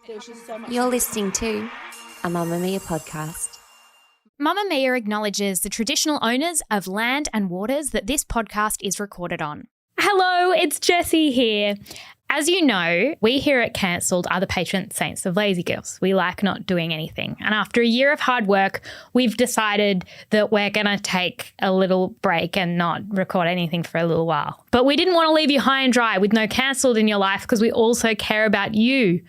There's just so much. You're listening to a Mamamia podcast. Mamamia acknowledges the traditional owners of land and waters that this podcast is recorded on. Hello, it's Jessie here. As you know, we here at Cancelled are the patron saints of lazy girls. We like not doing anything. And after a year of hard work, we've decided that we're going to take a little break and not record anything for a little while. But we didn't want to leave you high and dry with no Cancelled in your life because we also care about you,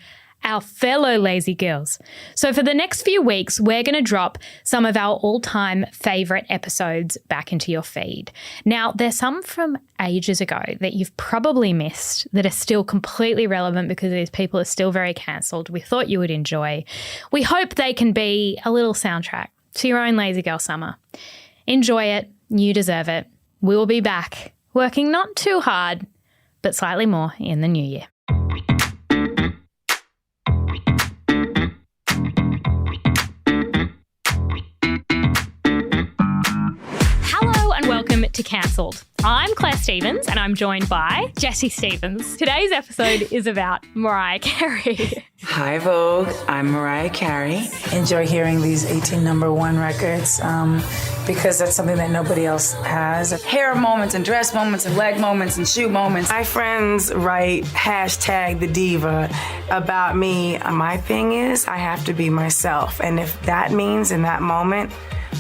our fellow lazy girls. So for the next few weeks, we're going to drop some of our all-time favourite episodes back into your feed. Now, there's some from ages ago that you've probably missed that are still completely relevant because these people are still very cancelled. We thought you would enjoy. We hope they can be a little soundtrack to your own lazy girl summer. Enjoy it. You deserve it. We will be back, working not too hard, but slightly more in the new year. Welcome to Cancelled. I'm Claire Stevens and I'm joined by Jessie Stevens. Today's episode is about Mariah Carey. Hi Vogue, I'm Mariah Carey. Enjoy hearing these 18 number one records because that's something that nobody else has. Hair moments and dress moments and leg moments and shoe moments. My friends write hashtag the diva about me. My thing is I have to be myself. And if that means in that moment,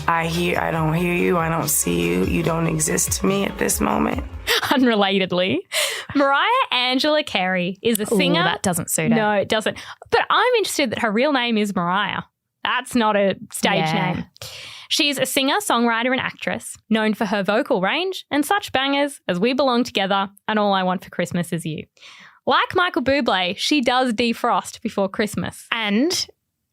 I don't hear you, I don't see you, you don't exist to me at this moment. Unrelatedly, Mariah Angela Carey is a singer. Ooh, that doesn't suit her. No, it doesn't. But I'm interested that her real name is Mariah. That's not a stage name. She's a singer, songwriter and actress, known for her vocal range and such bangers as We Belong Together and All I Want for Christmas Is You. Like Michael Bublé, she does defrost before Christmas. And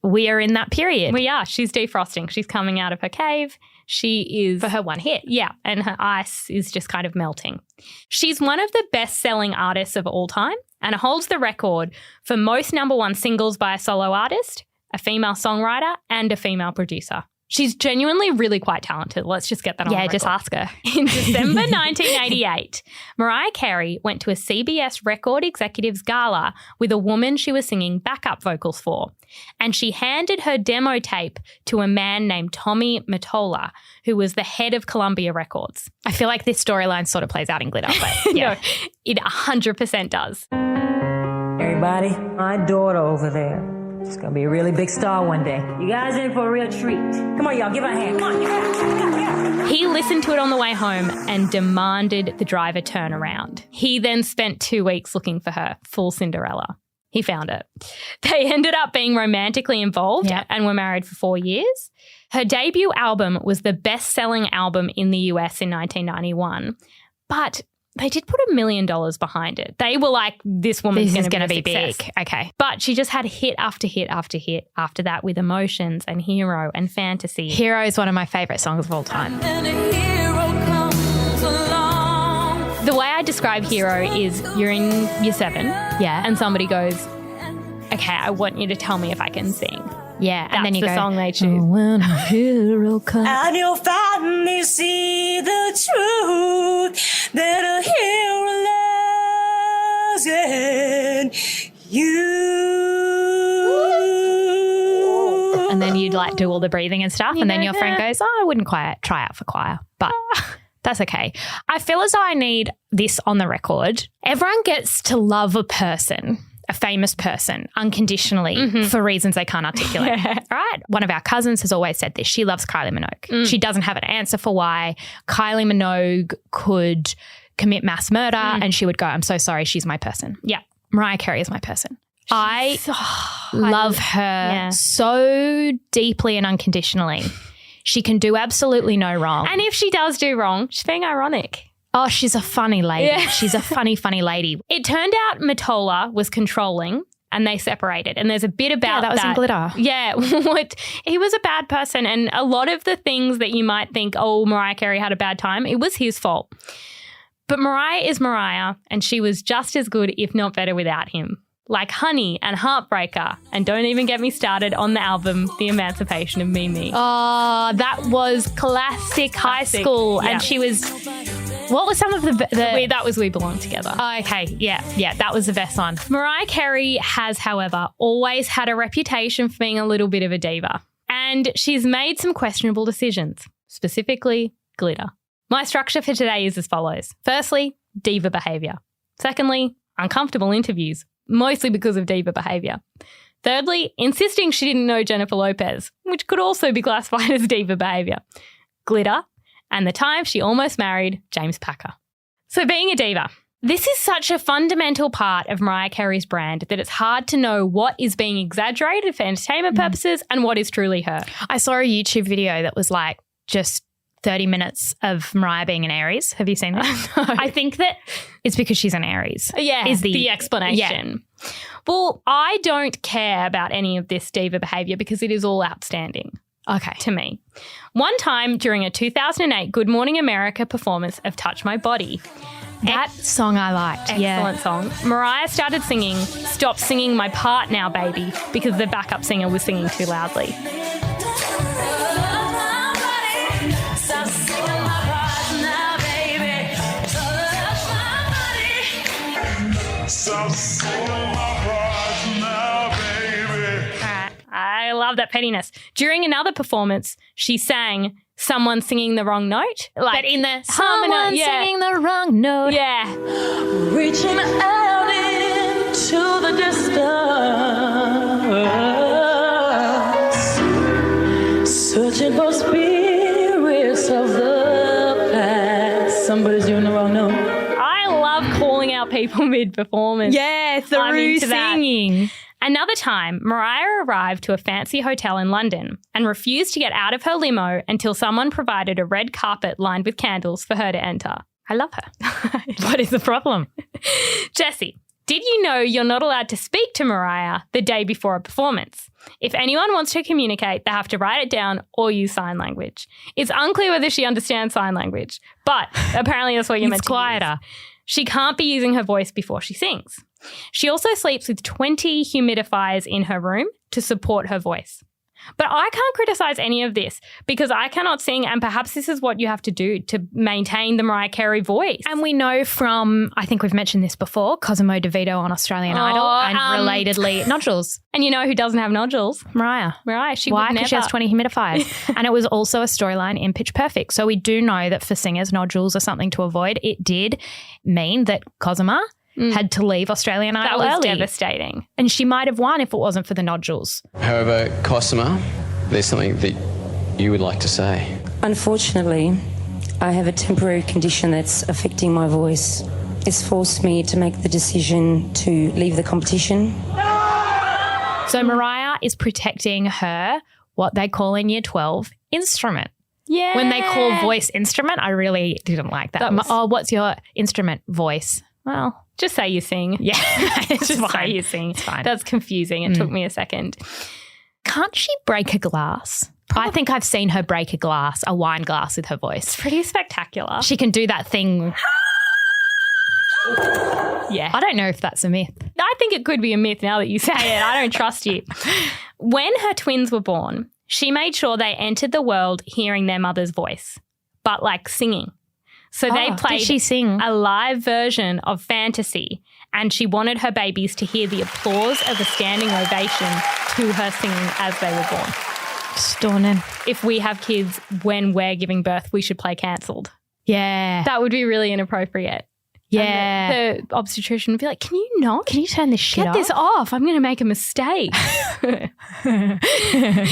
we are in that period. We are. She's defrosting. She's coming out of her cave. She is. For her one hit. Yeah. And her ice is just kind of melting. She's one of the best-selling artists of all time and holds the record for most number one singles by a solo artist, a female songwriter, and a female producer. She's genuinely really quite talented. Let's just get that on the record. Yeah, just ask her. In December 1988, Mariah Carey went to a CBS Record Executives Gala with a woman she was singing backup vocals for. And she handed her demo tape to a man named Tommy Mottola, who was the head of Columbia Records. I feel like this storyline sort of plays out in glitter, but yeah, no, it 100% does. Everybody, my daughter over there. She's going to be a really big star one day. You guys in for a real treat. Come on, y'all, give her a hand. Come on. He listened to it on the way home and demanded the driver turn around. He then spent 2 weeks looking for her, full Cinderella. He found it. They ended up being romantically involved and were married for 4 years. Her debut album was the best-selling album in the US in 1991, but they did put $1 million behind it. They were like, this woman's going to be big. Okay. But she just had hit after hit after hit after that with Emotions and Hero and Fantasy. Hero is one of my favourite songs of all time. The way I describe Hero is you're in year 7 and somebody goes, okay, I want you to tell me if I can sing. Yeah, and then you go, song they choose. When a hero comes. And you'll finally see the truth that a hero loves in you. And then you'd like do all the breathing and stuff. And then your friend goes, oh, I wouldn't quite try out for choir, but that's okay. I feel as though I need this on the record. Everyone gets to love a person, a famous person, unconditionally for reasons they can't articulate. Right? One of our cousins has always said this. She loves Kylie Minogue. She doesn't have an answer for why Kylie Minogue could commit mass murder and she would go, I'm so sorry, she's my person. Yeah. Mariah Carey is my person. I love her so deeply and unconditionally. She can do absolutely no wrong. And if she does do wrong, she's being ironic. Oh, she's a funny lady. Yeah. She's a funny, funny lady. It turned out Mottola was controlling and they separated. And there's a bit about that. That was in glitter. Yeah. He was a bad person. And a lot of the things that you might think, oh, Mariah Carey had a bad time, it was his fault. But Mariah is Mariah and she was just as good, if not better, without him. Like Honey and Heartbreaker. And don't even get me started on the album The Emancipation of Mimi. Oh, that was classic high school. Yeah. And she was What was some of that was We Belong Together. Oh, okay. Yeah. That was the best one. Mariah Carey has, however, always had a reputation for being a little bit of a diva. And she's made some questionable decisions, specifically glitter. My structure for today is as follows. Firstly, diva behaviour. Secondly, uncomfortable interviews, mostly because of diva behaviour. Thirdly, insisting she didn't know Jennifer Lopez, which could also be classified as diva behaviour. Glitter, and the time she almost married James Packer. So being a diva. This is such a fundamental part of Mariah Carey's brand that it's hard to know what is being exaggerated for entertainment purposes and what is truly her. I saw a YouTube video that was like just 30 minutes of Mariah being an Aries. Have you seen that? No. I think that it's because she's an Aries. Yeah, is the explanation. Yeah. Well, I don't care about any of this diva behaviour because it is all outstanding. Okay. To me. One time during a 2008 Good Morning America performance of Touch My Body. That song I liked. Excellent song. Mariah started singing, Stop Singing My Part Now, Baby, because the backup singer was singing too loudly. I love that pettiness. During another performance, she sang someone singing the wrong note. But in the someone singing the wrong note. Yeah. Reaching out into the distance, searching for spirits of the past. Somebody's doing the wrong note. I love calling out people mid-performance. Yeah, through singing. Another time, Mariah arrived to a fancy hotel in London and refused to get out of her limo until someone provided a red carpet lined with candles for her to enter. I love her. What is the problem? Jessie, did you know you're not allowed to speak to Mariah the day before a performance? If anyone wants to communicate, they have to write it down or use sign language. It's unclear whether she understands sign language, but apparently that's what you're meant to quieter. use. She can't be using her voice before she sings. She also sleeps with 20 humidifiers in her room to support her voice. But I can't criticise any of this because I cannot sing, and perhaps this is what you have to do to maintain the Mariah Carey voice. And we know from, I think we've mentioned this before, Cosimo DeVito on Australian Idol and relatedly nodules. And you know who doesn't have nodules? Mariah. She Why? would never. Because she has 20 humidifiers. And it was also a storyline in Pitch Perfect. So we do know that for singers, nodules are something to avoid. It did mean that Cosima had to leave Australian Idol early. That was early. devastating. And she might have won if it wasn't for the nodules. However, Cosima, there's something that you would like to say. Unfortunately, I have a temporary condition that's affecting my voice. It's forced me to make the decision to leave the competition. So Mariah is protecting her, what they call in Year 12, instrument. Yeah. When they call voice instrument, I really didn't like that. What's your instrument? Voice. Well, just say you sing. Yeah. Just say you sing. It's fine. That's confusing. It took me a second. Can't she break a glass? I think I've seen her break a glass, a wine glass with her voice. It's pretty spectacular. She can do that thing. Yeah. I don't know if that's a myth. I think it could be a myth now that you say it. I don't trust you. When her twins were born, she made sure they entered the world hearing their mother's voice, but like singing. So they played did she sing? a live version of Fantasy, and she wanted her babies to hear the applause of a standing ovation to her singing as they were born. Stunning. If we have kids when we're giving birth, we should play Cancelled. Yeah. That would be really inappropriate. Yeah. And the obstetrician would be like, can you not? Can you turn this shit Get off? this off. I'm going to make a mistake.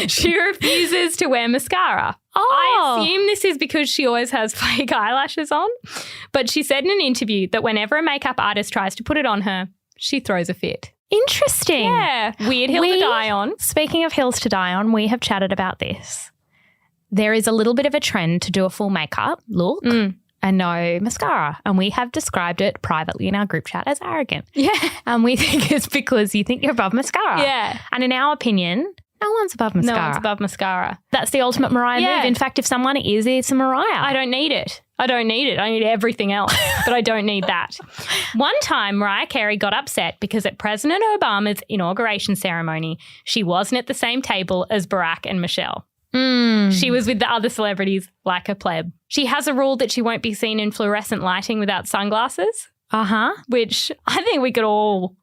She refuses to wear mascara. I assume this is because she always has fake eyelashes on. But she said in an interview that whenever a makeup artist tries to put it on her, she throws a fit. Interesting. Yeah. Weird hill to die on. Speaking of hills to die on, we have chatted about this. There is a little bit of a trend to do a full makeup look. And no mascara. And we have described it privately in our group chat as arrogant. Yeah. And we think it's because you think you're above mascara. Yeah. And in our opinion, no one's above mascara. No one's above mascara. That's the ultimate Mariah move. In fact, if someone is, it's a Mariah. I don't need it. I need everything else, but I don't need that. One time, Mariah Carey got upset because at President Obama's inauguration ceremony, she wasn't at the same table as Barack and Michelle. She was with the other celebrities like a pleb. She has a rule that she won't be seen in fluorescent lighting without sunglasses. Which I think we could all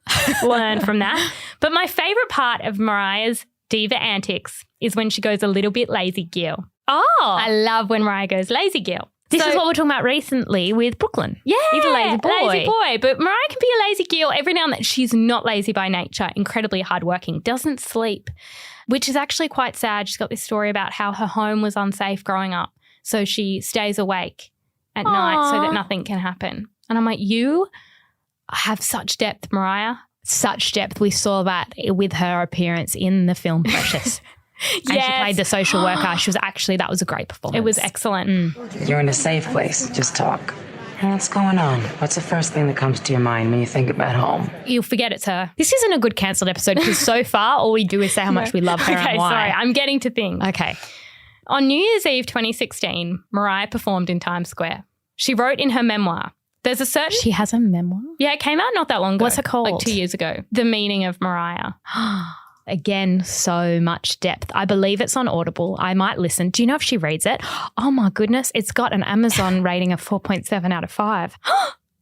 learn from that. But my favourite part of Mariah's diva antics is when she goes a little bit lazy girl. I love when Mariah goes lazy girl. This is what we're talking about recently with Brooklyn. Yeah, he's a lazy boy. But Mariah can be a lazy girl every now and then. She's not lazy by nature, incredibly hardworking, doesn't sleep, which is actually quite sad. She's got this story about how her home was unsafe growing up, so she stays awake at night so that nothing can happen. And I'm like, you have such depth, Mariah. Such depth. We saw that with her appearance in the film Precious. And she played the social worker. That was a great performance. It was excellent. You're in a safe place. Just talk. What's going on? What's the first thing that comes to your mind when you think about home? You'll forget it's her. This isn't a good cancelled episode because so far all we do is say how much we love her and why. Sorry. I'm getting to things. Okay. On New Year's Eve 2016, Mariah performed in Times Square. She wrote in her memoir, there's a certain... She has a memoir? Yeah, it came out not that long ago. What's it called? Like 2 years ago. The Meaning of Mariah. Again, so much depth. I believe it's on Audible. I might listen. Do you know if she reads it? Oh, my goodness. It's got an Amazon rating of 4.7 out of 5.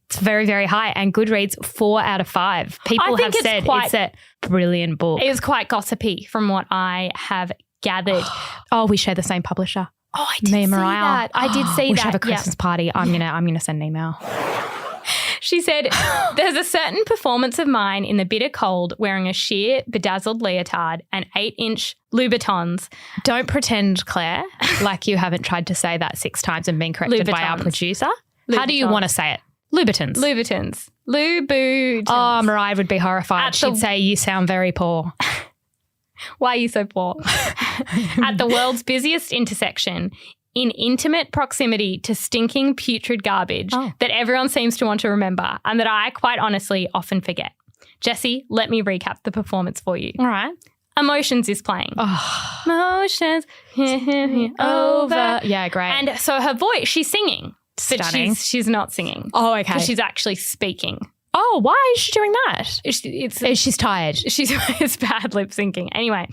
It's very, very high. And Goodreads, 4 out of 5. People have said it's a brilliant book. It was quite gossipy from what I have gathered. Oh, we share the same publisher. Oh, I did see Mariah. that. I did see we that. should have a Christmas party. I'm gonna send an email. She said, there's a certain performance of mine in the bitter cold wearing a sheer bedazzled leotard and 8-inch Louboutins. Don't pretend, Claire, like you haven't tried to say that 6 times and been corrected by our producer. How do you want to say it? Louboutins. Louboutins. Louboutins. Oh, Mariah would be horrified. She'd say, you sound very poor. Why are you so poor? At the world's busiest intersection, in intimate proximity to stinking putrid garbage that everyone seems to want to remember and that I quite honestly often forget. Jessie, let me recap the performance for you. All right. Emotions is playing. Emotions over. Yeah, great. And so her voice, she's singing. Stunning. But she's not singing. Oh, okay. Because she's actually speaking. Oh, why is she doing that? She's tired. It's bad lip syncing. Anyway,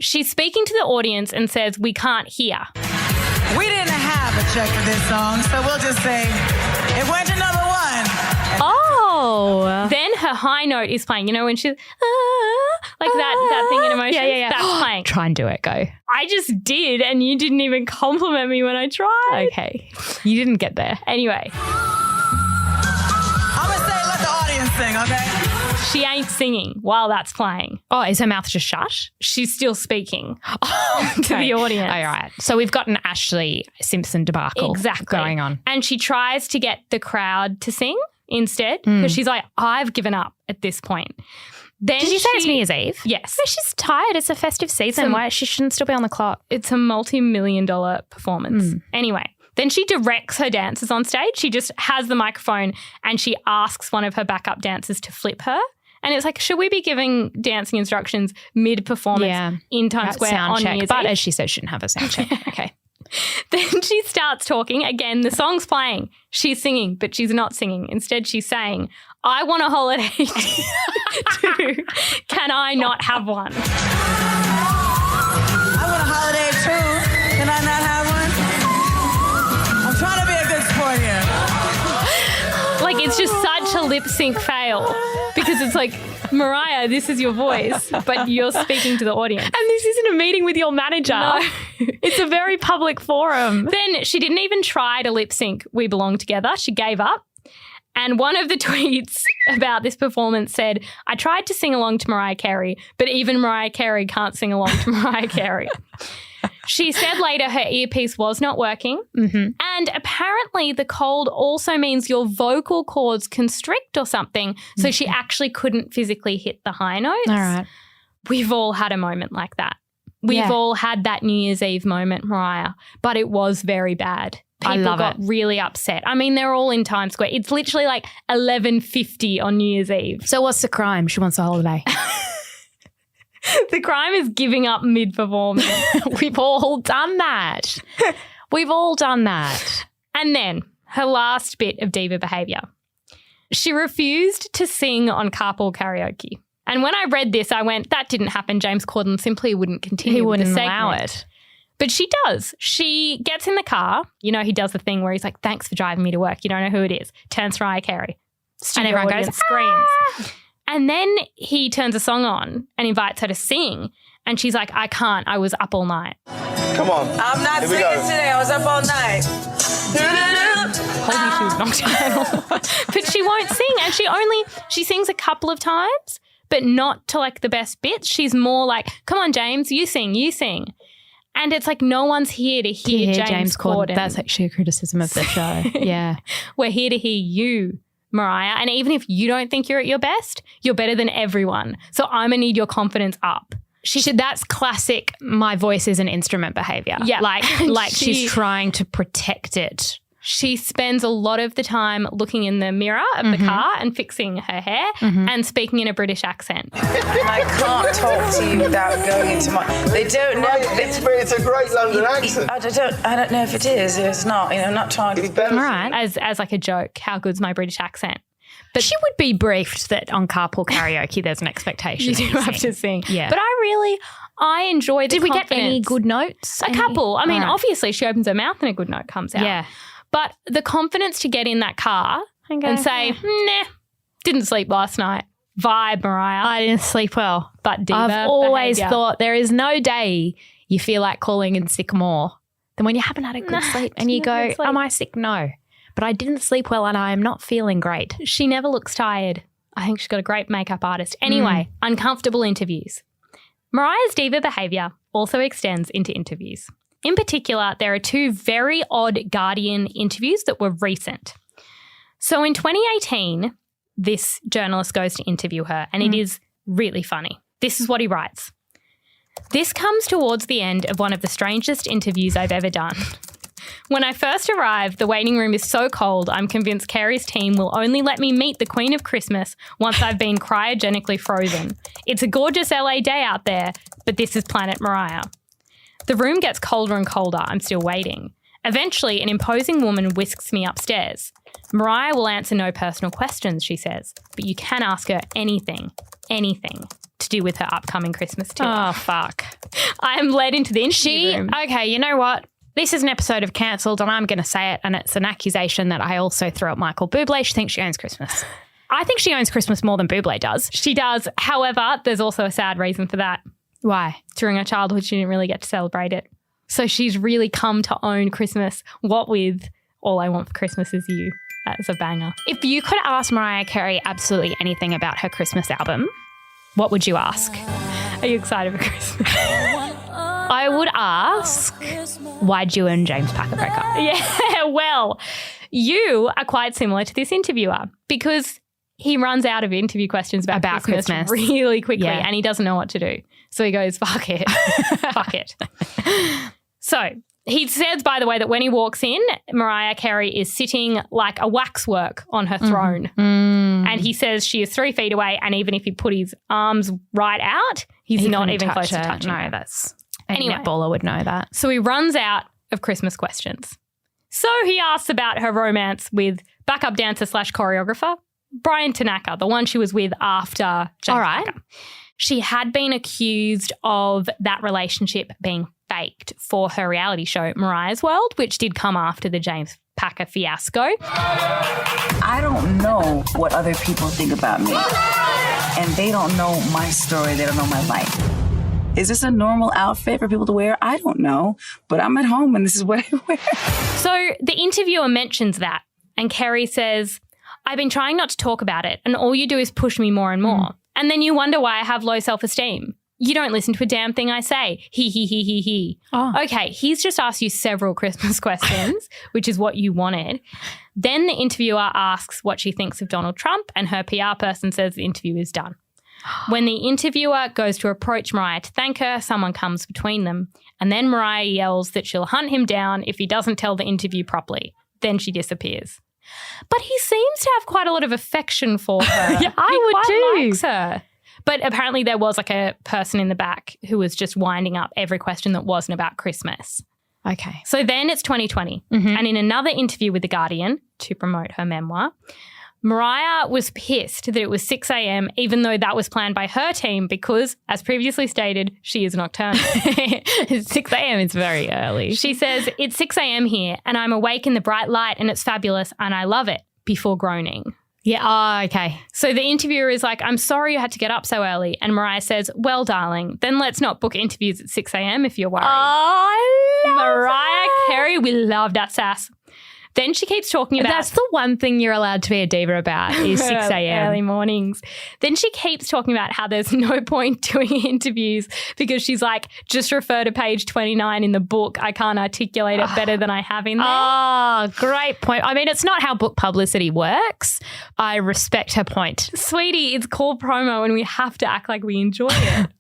she's speaking to the audience and says, we can't hear. We didn't have a check for this song, so we'll just say it went to number 1. Oh. Then her high note is playing. You know when she's like that thing in Emotions? Yeah. That's playing. Try and do it. Go. I just did, and you didn't even compliment me when I tried. Okay. You didn't get there. Anyway. I'm going to say let the audience sing, okay? She ain't singing while that's playing. Oh, is her mouth just shut? She's still speaking to the audience. All right. So we've got an Ashley Simpson debacle going on. And she tries to get the crowd to sing instead because she's like, I've given up at this point. Then Did you say it's New Year's Eve? Yes. No, she's tired. It's a festive season. Why she shouldn't still be on the clock? It's a multi-million-dollar performance. Anyway. Then she directs her dancers on stage. She just has the microphone and she asks one of her backup dancers to flip her. And it's like, should we be giving dancing instructions mid-performance in Times Square on New Year's Eve? But as she said, shouldn't have a sound check. Okay. Then she starts talking. Again, the song's playing. She's singing, but she's not singing. Instead, she's saying, I want a holiday too. Can I not have one? I want a holiday too. Can I not have one? I'm trying to be a good sport here. Like, it's just such a lip sync fail because it's like, Mariah, this is your voice, but you're speaking to the audience. And this isn't a meeting with your manager. No. It's a very public forum. Then she didn't even try to lip sync We Belong Together. She gave up. And one of the tweets about this performance said, I tried to sing along to Mariah Carey, but even Mariah Carey can't sing along to Mariah Carey. She said later her earpiece was not working. And apparently the cold also means your vocal cords constrict or something. So she actually couldn't physically hit the high notes. All right. We've all had a moment like that. We've all had that New Year's Eve moment, Mariah, but it was very bad. People got really upset. I mean, they're all in Times Square. It's literally like 11:50 on New Year's Eve. So what's the crime? She wants a holiday. The crime is giving up mid-performance. We've all done that. We've all done that. And then her last bit of diva behaviour. She refused to sing on carpool karaoke. And when I read this, I went, that didn't happen. James Corden simply wouldn't continue. He wouldn't with the allow segment. it. But she does. She gets in the car. You know, he does the thing where he's like, thanks for driving me to work. You don't know who it is. Turns to Mariah Carey. And everyone goes, screams. And then he turns a song on and invites her to sing. And she's like, I can't. I was up all night. Come on. I'm not singing today. I was up all night. Holy, she was nocturnal. But she won't sing. And she sings a couple of times, but not to like the best bits. She's more like, come on, James, you sing. And it's like no one's here to hear James Corden. That's actually a criticism of the show. Yeah. We're here to hear you, Mariah. And even if you don't think you're at your best, you're better than everyone. So I'm going to need your confidence up. That's classic my voice is an instrument behavior. Yeah. Like she's trying to protect it. She spends a lot of the time looking in the mirror of the car and fixing her hair and speaking in a British accent. I can't talk to you without going into my... They don't know... It's a great London accent. I don't know if it is. It's not. You know, I'm not trying to... All right. As like a joke, how good's my British accent? But she would be briefed that on carpool karaoke there's an expectation. You do have to sing. Yeah. But I enjoy the Did we confidence. get any good notes? A couple. I mean, obviously she opens her mouth and a good note comes out. Yeah. But the confidence to get in that car and say, nah, didn't sleep last night. Vibe, Mariah. I didn't sleep well. But diva I've always behaviour. thought there is no day you feel like calling in sick more than when you haven't had a good sleep and you go, am I sick? No. But I didn't sleep well and I am not feeling great. She never looks tired. I think she's got a great makeup artist. Anyway, uncomfortable interviews. Mariah's diva behaviour also extends into interviews. In particular, there are two very odd Guardian interviews that were recent. So in 2018, this journalist goes to interview her and it is really funny. This is what he writes. This comes towards the end of one of the strangest interviews I've ever done. When I first arrived, the waiting room is so cold, I'm convinced Carey's team will only let me meet the Queen of Christmas once I've been cryogenically frozen. It's a gorgeous LA day out there, but this is Planet Mariah. The room gets colder and colder. I'm still waiting. Eventually, an imposing woman whisks me upstairs. Mariah will answer no personal questions, she says, but you can ask her anything to do with her upcoming Christmas tour. Oh, fuck. I am led into the interview room. Okay, you know what? This is an episode of Cancelled and I'm going to say it, and it's an accusation that I also throw at Michael Bublé. She thinks she owns Christmas. I think she owns Christmas more than Bublé does. She does. However, there's also a sad reason for that. Why? During her childhood, she didn't really get to celebrate it. So she's really come to own Christmas, what with All I Want for Christmas Is You. That's a banger. If you could ask Mariah Carey absolutely anything about her Christmas album, what would you ask? Are you excited for Christmas? I would ask, why'd you and James Packer break up? Yeah, well, you are quite similar to this interviewer because he runs out of interview questions about Christmas really quickly and he doesn't know what to do. So he goes, fuck it. Fuck it. So he says, by the way, that when he walks in, Mariah Carey is sitting like a waxwork on her throne. And he says she is 3 feet away, and even if he put his arms right out, he's not even close to touching her. No, that's... Any netballer would know that. So he runs out of Christmas questions. So he asks about her romance with backup dancer / choreographer, Brian Tanaka, the one she was with after James Packer. She had been accused of that relationship being faked for her reality show, Mariah's World, which did come after the James Packer fiasco. I don't know what other people think about me. And they don't know my story. They don't know my life. Is this a normal outfit for people to wear? I don't know, but I'm at home and this is what I wear. So the interviewer mentions that, and Carey says, I've been trying not to talk about it, and all you do is push me more and more. And then you wonder why I have low self-esteem. You don't listen to a damn thing I say. He. Oh. Okay, he's just asked you several Christmas questions, which is what you wanted. Then the interviewer asks what she thinks of Donald Trump, and her PR person says the interview is done. When the interviewer goes to approach Mariah to thank her, someone comes between them, and then Mariah yells that she'll hunt him down if he doesn't tell the interview properly. Then she disappears. But he seems to have quite a lot of affection for her. Yeah, I would too. Likes her. But apparently there was like a person in the back who was just winding up every question that wasn't about Christmas. Okay. So then it's 2020. And in another interview with The Guardian to promote her memoir, Mariah was pissed that it was 6 a.m. even though that was planned by her team because, as previously stated, she is nocturnal. 6 a.m. is very early. She says, it's 6 a.m. here and I'm awake in the bright light and it's fabulous and I love it, before groaning. Yeah, oh, okay. So the interviewer is like, I'm sorry you had to get up so early. And Mariah says, well, darling, then let's not book interviews at 6 a.m. if you're worried. Oh, I love Mariah Carey, we love that sass. Then she keeps talking about... That's the one thing you're allowed to be a diva about is 6 a.m. Early mornings. Then she keeps talking about how there's no point doing interviews because she's like, just refer to page 29 in the book. I can't articulate it better than I have in there. Oh, great point. I mean, it's not how book publicity works. I respect her point. Sweetie, it's called promo and we have to act like we enjoy it.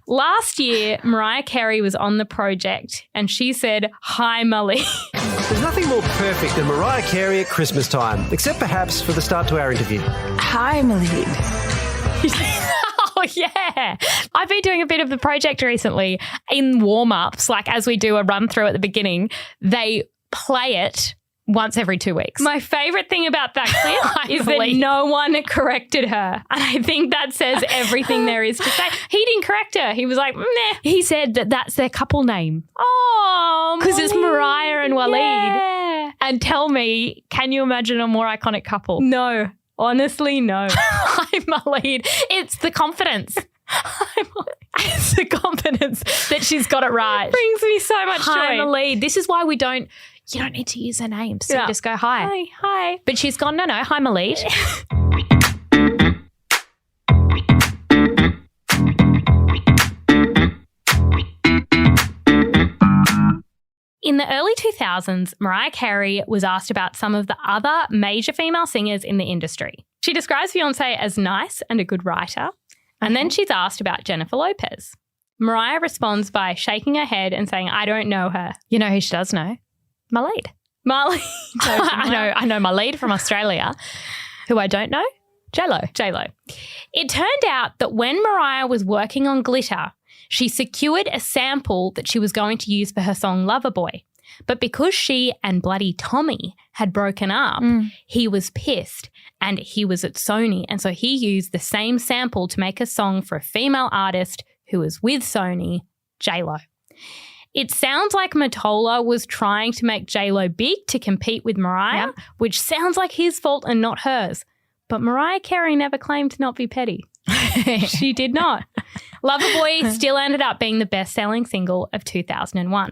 Last year, Mariah Carey was on the project and she said, hi, Molly. There's nothing more perfect than Mariah Carey at Christmas time, except perhaps for the start to our interview. Hi, Malik. Oh, yeah. I've been doing a bit of the project recently in warm-ups, like as we do a run-through at the beginning, they play it once every 2 weeks. My favourite thing about that clip is that no one corrected her. And I think that says everything there is to say. He didn't correct her. He was like, meh. He said that that's their couple name. Oh, because it's Mariah and Waleed. Yeah. And tell me, can you imagine a more iconic couple? No. Honestly, no. Hi, Waleed. It's the confidence. It's the confidence that she's got it right. It brings me so much joy. Hi, Waleed. This is why you don't need to use her name. So just go hi. Hi. But she's gone, no, hi, Waleed. In the early 2000s, Mariah Carey was asked about some of the other major female singers in the industry. She describes Beyoncé as nice and a good writer. And then she's asked about Jennifer Lopez. Mariah responds by shaking her head and saying, I don't know her. You know who she does know? Waleed. Marley. I know Waleed from Australia. Who I don't know? J-Lo. It turned out that when Mariah was working on Glitter, she secured a sample that she was going to use for her song Loverboy. But because she and bloody Tommy had broken up, he was pissed and he was at Sony. And so he used the same sample to make a song for a female artist who was with Sony, J-Lo. It sounds like Mottola was trying to make J-Lo big to compete with Mariah, which sounds like his fault and not hers. But Mariah Carey never claimed to not be petty. She did not. Loverboy still ended up being the best-selling single of 2001.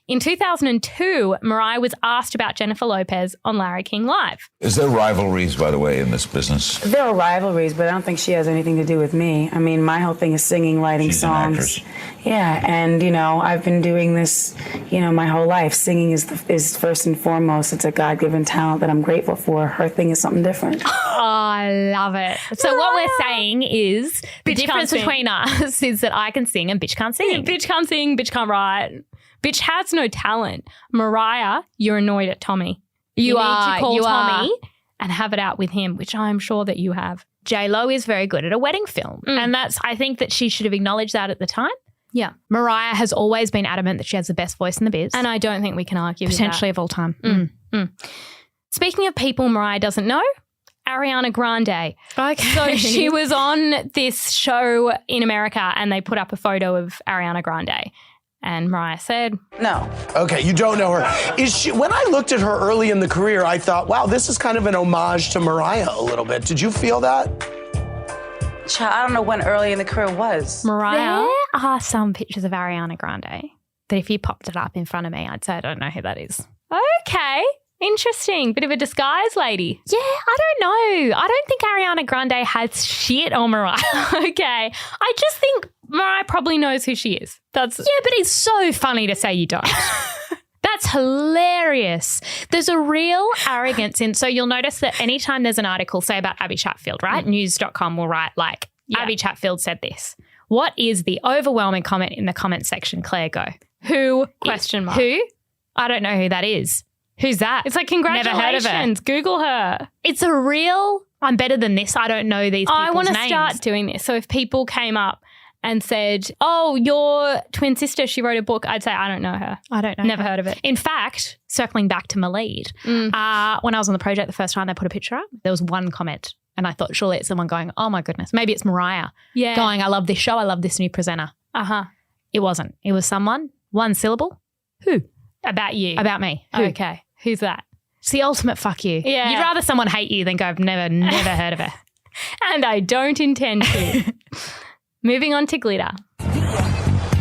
In 2002, Mariah was asked about Jennifer Lopez on Larry King Live. Is there rivalries, by the way, in this business? There are rivalries, but I don't think she has anything to do with me. I mean, my whole thing is singing, writing She's songs. An actress. Yeah, and, I've been doing this, my whole life. Singing is first and foremost. It's a God-given talent that I'm grateful for. Her thing is something different. Oh, I love it. So what we're saying is the difference between us is that I can sing and bitch can't sing. Yeah, bitch can't sing, bitch can't write. Bitch has no talent. Mariah, you're annoyed at Tommy. You need to call Tommy and have it out with him, which I'm sure that you have. J-Lo is very good at a wedding film. And I think that she should have acknowledged that at the time. Yeah. Mariah has always been adamant that she has the best voice in the biz. And I don't think we can argue potentially with that. of all time. Speaking of people Mariah doesn't know, Ariana Grande. Okay. So she was on this show in America and they put up a photo of Ariana Grande. And Mariah said, no. Okay, you don't know her. Is she? When I looked at her early in the career, I thought, wow, this is kind of an homage to Mariah a little bit. Did you feel that? I don't know when early in the career was. Mariah? There are some pictures of Ariana Grande that if you popped it up in front of me, I'd say I don't know who that is. Okay. Interesting. Bit of a disguise lady. Yeah, I don't know. I don't think Ariana Grande has shit on Mariah. Okay. I just think Mariah probably knows who she is. Yeah, but it's so funny to say you don't. That's hilarious. There's a real arrogance in. So you'll notice that anytime there's an article, say about Abby Chatfield, right? News.com will write Abby Chatfield said this. What is the overwhelming comment in the comment section, Claire? Go. Who? ? Who? I don't know who that is. Who's that? It's like, congratulations. Never heard of it. Google her. It's a real, I'm better than this. I don't know these people's names. I want to start doing this. So if people came up and said, oh, your twin sister, she wrote a book, I'd say, I don't know her. I don't know. Never heard of it. In fact, circling back to Maleed, when I was on the project the first time they put a picture up, there was one comment and I thought surely it's someone going, oh my goodness, maybe it's Mariah going, I love this show, I love this new presenter. It wasn't. It was someone, one syllable. Who? About you. About me. Who? Okay. Who's that? It's the ultimate fuck you. Yeah. You'd rather someone hate you than go, I've never heard of her. And I don't intend to. Moving on to glitter.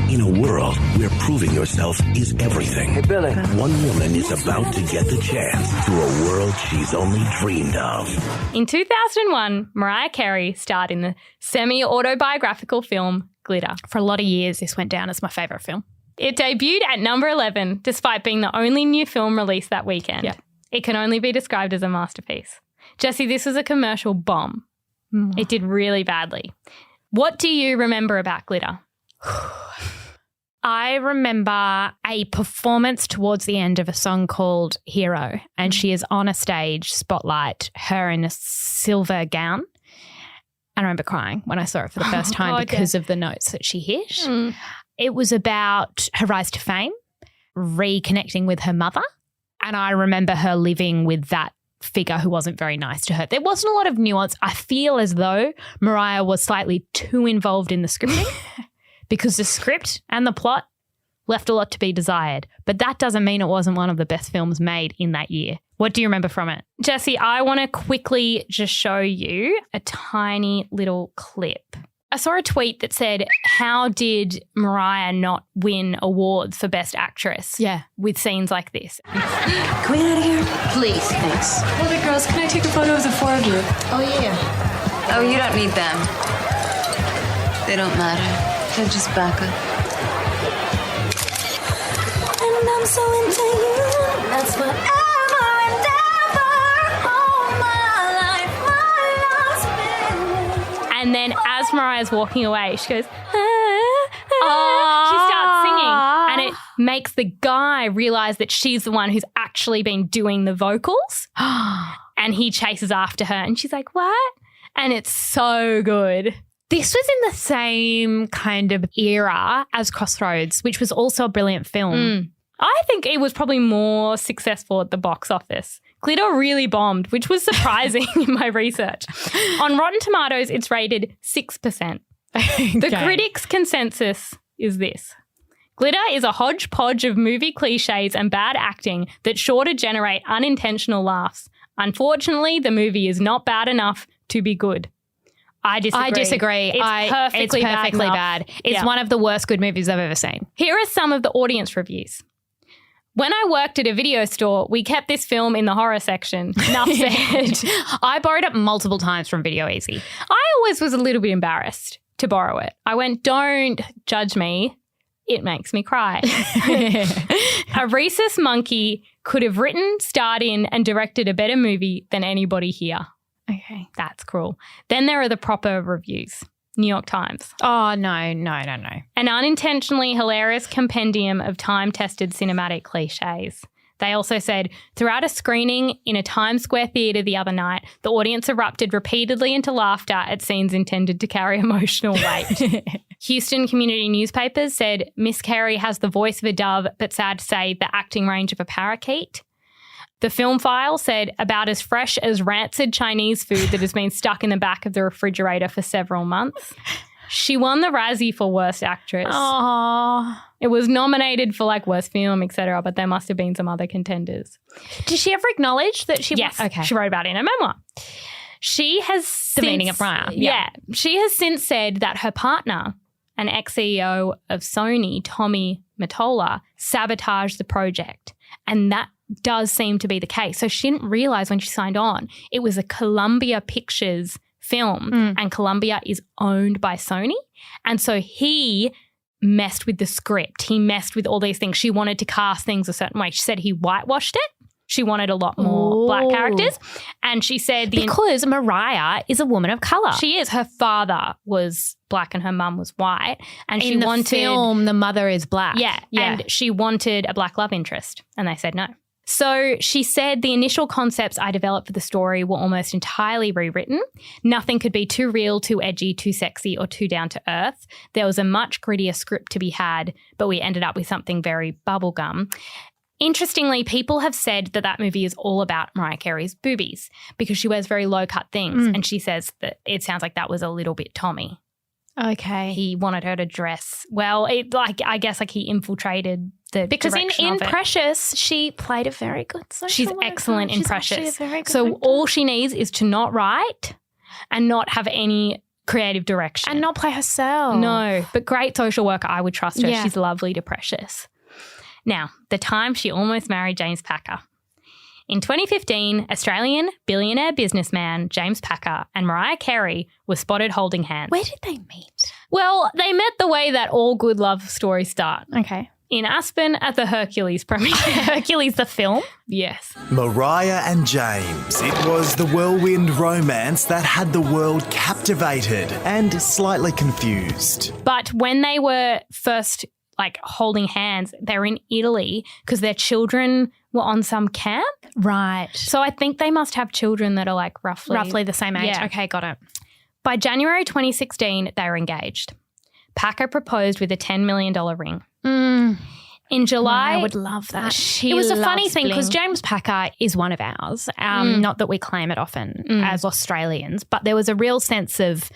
In a world where proving yourself is everything, Hey, Billy. one woman is about to get the chance to a world she's only dreamed of. In 2001, Mariah Carey starred in the semi-autobiographical film Glitter. For a lot of years, this went down as my favourite film. It debuted at number 11, despite being the only new film released that weekend. Yeah. It can only be described as a masterpiece. Jessie, this was a commercial bomb. It did really badly. What do you remember about Glitter? I remember a performance towards the end of a song called Hero, and she is on a stage, spotlight, her in a silver gown. I remember crying when I saw it for the first time because of the notes that she hit. It was about her rise to fame, reconnecting with her mother, and I remember her living with that figure who wasn't very nice to her. There wasn't a lot of nuance. I feel as though Mariah was slightly too involved in the scripting because the script and the plot left a lot to be desired. But that doesn't mean it wasn't one of the best films made in that year. What do you remember from it? Jessie, I want to quickly just show you a tiny little clip. I saw a tweet that said, how did Mariah not win awards for Best Actress? Yeah. With scenes like this. Can we get out of here? Please, thanks. Hey, girls, can I take a photo of the four of you? Oh, yeah. Oh, you don't need them. They don't matter. They're just backup. And I'm so into you. That's forever and ever. All my life, my love's been. And then as Mariah's walking away, she goes, she starts singing, and it makes the guy realize that she's the one who's actually been doing the vocals. And he chases after her and she's like, what? And it's so good. This was in the same kind of era as Crossroads, which was also a brilliant film. I think it was probably more successful at the box office. Glitter really bombed, which was surprising in my research. On Rotten Tomatoes, it's rated 6%. The critics' consensus is this. Glitter is a hodgepodge of movie cliches and bad acting that's sure to generate unintentional laughs. Unfortunately, the movie is not bad enough to be good. I disagree. It's perfectly bad. It's one of the worst good movies I've ever seen. Here are some of the audience reviews. When I worked at a video store, we kept this film in the horror section. Enough said. I borrowed it multiple times from Video Easy. I always was a little bit embarrassed to borrow it. I went, don't judge me. It makes me cry. A rhesus monkey could have written, starred in, and directed a better movie than anybody here. Okay. That's cruel. Then there are the proper reviews. New York Times. Oh, no. An unintentionally hilarious compendium of time-tested cinematic cliches. They also said, throughout a screening in a Times Square theatre the other night, the audience erupted repeatedly into laughter at scenes intended to carry emotional weight. Houston community newspapers said, Miss Carey has the voice of a dove, but sad to say, the acting range of a parakeet. The Film File said, about as fresh as rancid Chinese food that has been stuck in the back of the refrigerator for several months. She won the Razzie for Worst Actress. Aww. It was nominated for Worst Film, etc., but there must have been some other contenders. Did she ever acknowledge that she Yes, okay. She wrote about it in her memoir. She has The meaning of Mariah. Yeah. She has since said that her partner, an ex-CEO of Sony, Tommy Mottola, sabotaged the project. And that does seem to be the case. So she didn't realise when she signed on, it was a Columbia Pictures film and Columbia is owned by Sony. And so he messed with the script. He messed with all these things. She wanted to cast things a certain way. She said he whitewashed it. She wanted a lot more black characters. And she said because Mariah is a woman of colour. She is. Her father was black and her mum was white. And in the film, the mother is black. Yeah. And she wanted a black love interest. And they said no. So she said the initial concepts I developed for the story were almost entirely rewritten. Nothing could be too real, too edgy, too sexy, or too down to earth. There was a much grittier script to be had, but we ended up with something very bubblegum. Interestingly, people have said that movie is all about Mariah Carey's boobies because she wears very low-cut things, and she says that it sounds like that was a little bit Tommy. Okay. He wanted her to dress well. I guess he infiltrated the because direction in of it. Precious, she played a very good social She's worker. excellent in She's Precious. actually a very good So actor. all she needs is to not write and not have any creative direction. And not play herself. No, but great social worker. I would trust her. Yeah. She's lovely to Precious. Now, the time she almost married James Packer. In 2015, Australian billionaire businessman James Packer and Mariah Carey were spotted holding hands. Where did they meet? Well, they met the way that all good love stories start. Okay. In Aspen at the Hercules premiere. Hercules the film? Yes. Mariah and James. It was the whirlwind romance that had the world captivated and slightly confused. But when they were first holding hands, they were in Italy because their children were on some camp. Right. So I think they must have children that are roughly the same age. Yeah. Okay, got it. By January 2016, they were engaged. Packer proposed with a $10 million ring. In July, I would love that. She it was a funny loves thing because bling. James Packer is one of ours. Not that we claim it often as Australians, but there was a real sense of,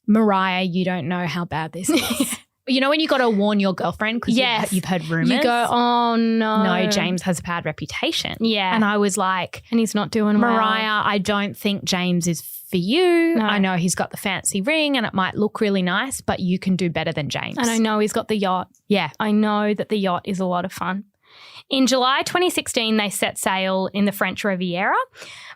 Mariah, you don't know how bad this is. You know when you got to warn your girlfriend because you've heard rumours? You go, oh no. No, James has a bad reputation. Yeah. And I was like, and he's not doing well. Mariah, I don't think James is for you. No. I know he's got the fancy ring and it might look really nice, but you can do better than James. And I know he's got the yacht. Yeah. I know that the yacht is a lot of fun. In July 2016, they set sail in the French Riviera,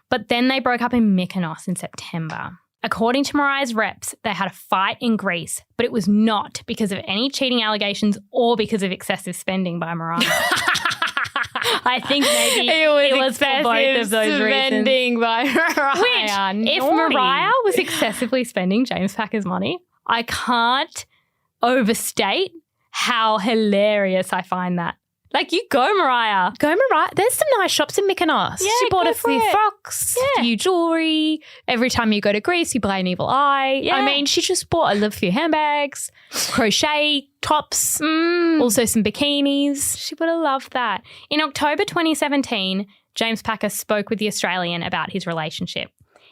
but then they broke up in Mykonos in September. According to Mariah's reps, they had a fight in Greece, but it was not because of any cheating allegations or because of excessive spending by Mariah. I think maybe it was for both of those spending reasons. by Mariah. Which, if Mariah was excessively spending James Packer's money, I can't overstate how hilarious I find that. You go, Mariah. Go, Mariah. There's some nice shops in Mykonos. Yeah, she bought go a few for it. frocks, Yeah. a few jewellery. Every time you go to Greece, you buy an evil eye. Yeah. I mean, she just bought a few handbags, crochet tops, also some bikinis. She would have loved that. In October 2017, James Packer spoke with The Australian about his relationship.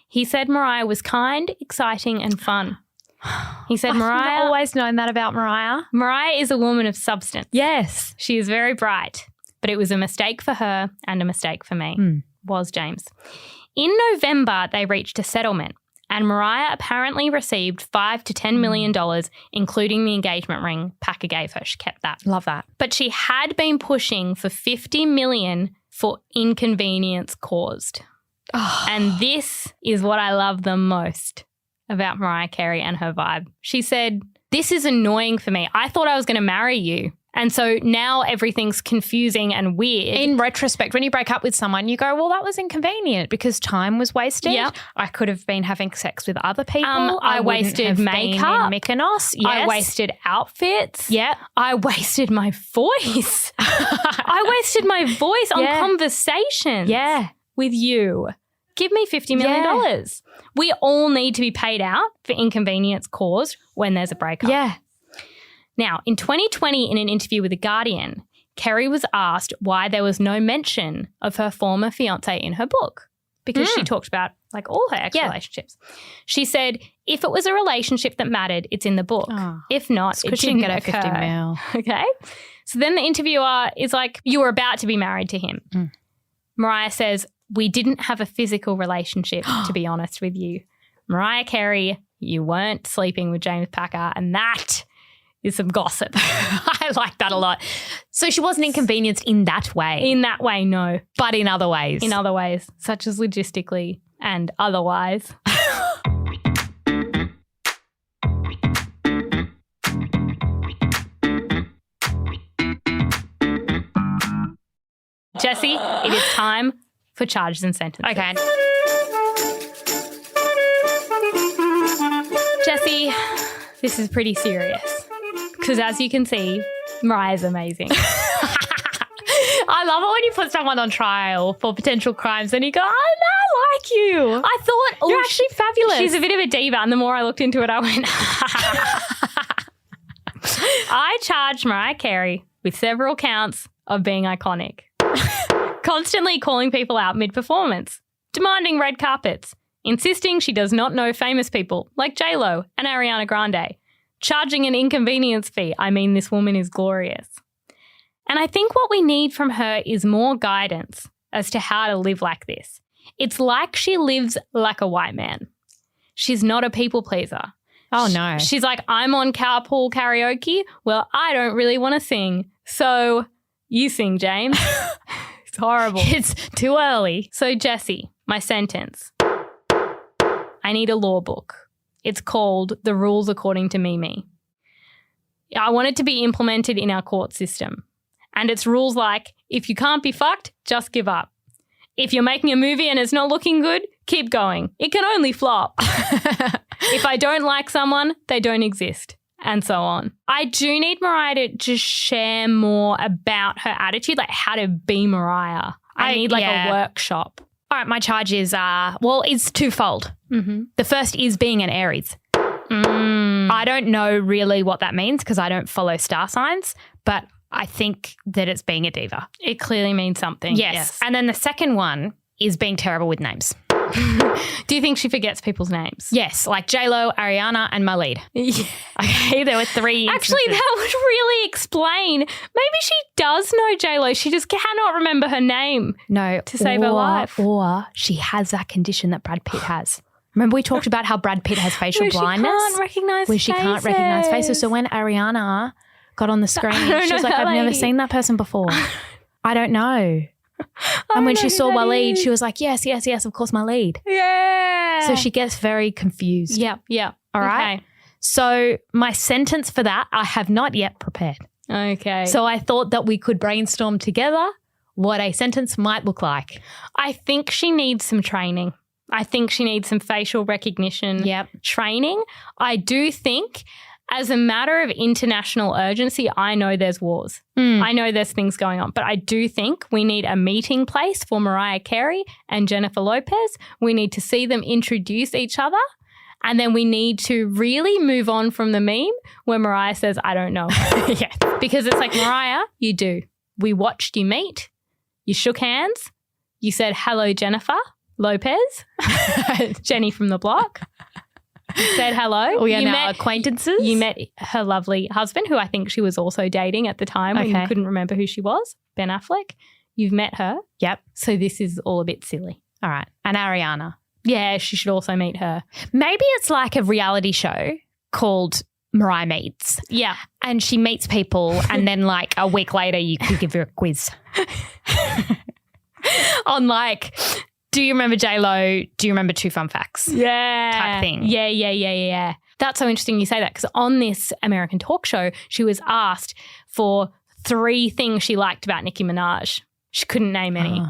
He said Mariah was kind, exciting and fun. He said Mariah... I've always known that about Mariah. Mariah is a woman of substance. Yes. She is very bright, but it was a mistake for her and a mistake for me, was James. In November, they reached a settlement and Mariah apparently received $5 to $10 million, including the engagement ring Packer gave her. She kept that. Love that. But she had been pushing for $50 million for inconvenience caused. Oh. And this is what I love the most about Mariah Carey and her vibe. She said, "This is annoying for me. I thought I was going to marry you. And so now everything's confusing and weird." In retrospect, when you break up with someone, you go, well, that was inconvenient because time was wasted. Yep. I could have been having sex with other people. I wasted makeup. In Mykonos. Yes. I wasted outfits. Yeah. I wasted my voice. I wasted my voice on conversation. Yeah. With you. Give me $50 million. Yeah. We all need to be paid out for inconvenience caused when there's a breakup. Yeah. Now, in 2020, in an interview with The Guardian, Carey was asked why there was no mention of her former fiancé in her book because she talked about all her ex-relationships. She said, if it was a relationship that mattered, it's in the book. Oh. If not, it didn't get her 50 mil. Okay? So then the interviewer is like, you were about to be married to him. Mariah says, we didn't have a physical relationship, to be honest with you. Mariah Carey, you weren't sleeping with James Packer, and that is some gossip. I like that a lot. So she wasn't inconvenienced in that way. In that way, no. But in other ways. In other ways, such as logistically and otherwise. Jessie, it is time for charges and sentences. Okay. Jessie, this is pretty serious because as you can see, Mariah's amazing. I I love it when you put someone on trial for potential crimes and you go, I like you. I thought, you're actually fabulous. She's a bit of a diva. And the more I looked into it, I went, I charged Mariah Carey with several counts of being iconic. Constantly calling people out mid-performance, demanding red carpets, insisting she does not know famous people like J-Lo and Ariana Grande, charging an inconvenience fee. I mean, this woman is glorious. And I think what we need from her is more guidance as to how to live like this. It's like she lives like a white man. She's not a people pleaser. Oh, no. She's like, I'm on carpool karaoke. Well, I don't really want to sing. So you sing, James. It's horrible. It's too early. So, Jessie, my sentence. I need a law book. It's called The Rules According to Mimi. I want it to be implemented in our court system. And it's rules like, if you can't be fucked, just give up. If you're making a movie and it's not looking good, keep going. It can only flop. If I don't like someone, they don't exist. And so on. I do need Mariah to just share more about her attitude, like how to be Mariah. I need a workshop. All right, my charge is, it's twofold. Mm-hmm. The first is being an Aries. I don't know really what that means because I don't follow star signs, but I think that it's being a diva. It clearly means something. Yes. And then the second one is being terrible with names. Do you think she forgets people's names? Yes, like J-Lo, Ariana, and my lead. Yeah. Okay, there were 3 Actually, that would really explain. Maybe she does know J-Lo. She just cannot remember her name. No. To save her life. Or she has that condition that Brad Pitt has. Remember we talked about how Brad Pitt has facial blindness? Where she can't recognise faces. So when Ariana got on the screen, she was like, I've never seen that person before. I don't know. And when she saw Waleed, she was like, yes, of course, my lead. Yeah. So she gets very confused. Yeah. All right. Okay. So my sentence for that, I have not yet prepared. Okay. So I thought that we could brainstorm together what a sentence might look like. I think she needs some training. I think she needs some facial recognition training. I do think as a matter of international urgency, I know there's wars. I know there's things going on, but I do think we need a meeting place for Mariah Carey and Jennifer Lopez. We need to see them introduce each other, and then we need to really move on from the meme where Mariah says, I don't know. Because it's like, Mariah, you do. We watched you meet. You shook hands. You said, hello, Jennifer Lopez, Jenny from the block. Said hello. We are now acquaintances. You met her lovely husband, who I think she was also dating at the time when you couldn't remember who she was, Ben Affleck. You've met her. Yep. So this is all a bit silly. All right. And Ariana. Yeah, she should also meet her. Maybe it's like a reality show called Mariah Meets. Yeah. And she meets people and then like a week later you could give her a quiz. On like, do you remember J-Lo? Do you remember 2 fun facts? Yeah. Type thing. Yeah. That's so interesting you say that because on this American talk show, she was asked for 3 things she liked about Nicki Minaj. She couldn't name any.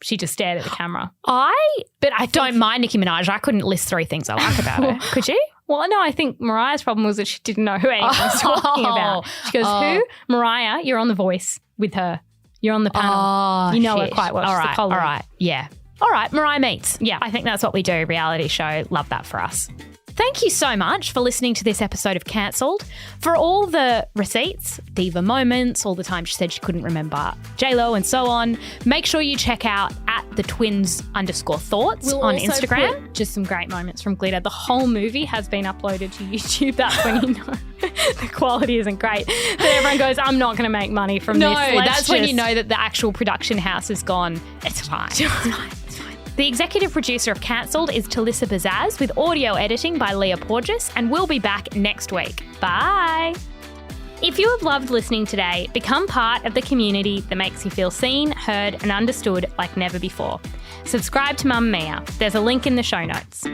She just stared at the camera. But I don't mind Nicki Minaj. I couldn't list 3 things I like about her. Could you? Well, no, I think Mariah's problem was that she didn't know who anyone was talking about. She goes, who? Mariah, you're on The Voice with her. You're on the panel. You know her quite well. All She's right, a colleague. all right. Yeah. All right, Mariah Meets. Yeah, I think that's what we do, reality show. Love that for us. Thank you so much for listening to this episode of Cancelled. For all the receipts, diva moments, all the time she said she couldn't remember J-Lo and so on, make sure you check out @the_twins_thoughts on Instagram. Put just some great moments from Glitter. The whole movie has been uploaded to YouTube. That's when you know the quality isn't great. But everyone goes, I'm not going to make money from this. No, that's when you know that the actual production house has gone, it's fine. It's fine. The executive producer of Cancelled is Talissa Bazaz with audio editing by Leah Porges, and we'll be back next week. Bye. If you have loved listening today, become part of the community that makes you feel seen, heard and understood like never before. Subscribe to Mamamia. There's a link in the show notes.